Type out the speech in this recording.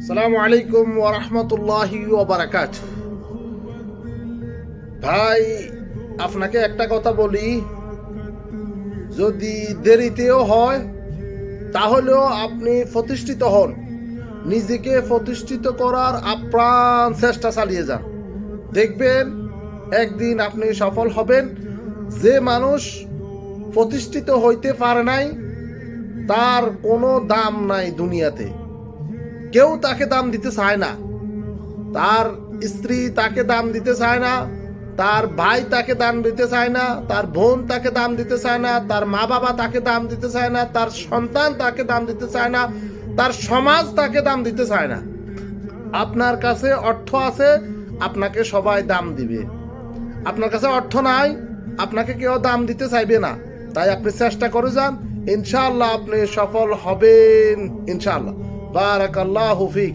আসসালামু আলাইকুম ওয়া রাহমাতুল্লাহি ওয়া বারাকাতুহু। ভাই, আপনাকে একটা কথা বলি, যদি দেরিতেও হয় তাহলেও আপনি প্রতিষ্ঠিত হন, নিজেকে প্রতিষ্ঠিত করার আপ্রাণ চেষ্টা চালিয়ে যান। দেখবেন একদিন আপনি সফল হবেন। যে মানুষ প্রতিষ্ঠিত হইতে পারে নাই তার কোনো দাম নাই দুনিয়াতে। কেউ তাকে দাম দিতে চায় না, তার স্ত্রী তাকে দাম দিতে চায় না, তার ভাই তাকে দাম দিতে চায় না, তার বোন তাকে দাম দিতে চায় না, তার মা বাবা তাকে দাম দিতে চায় না, তার সন্তান তাকে দাম দিতে চায় না, তার সমাজ তাকে দাম দিতে চায় না। আপনার কাছে অর্থ আছে, আপনাকে সবাই দাম দিবে। আপনার কাছে অর্থ নাই, আপনাকে কেউ দাম দিতে চাইবে না। তাই আপনি চেষ্টা করে যান, ইনশাআল্লাহ আপনি সফল হবেন, ইনশাআল্লাহ। বারাকাল্লাহু ফিক।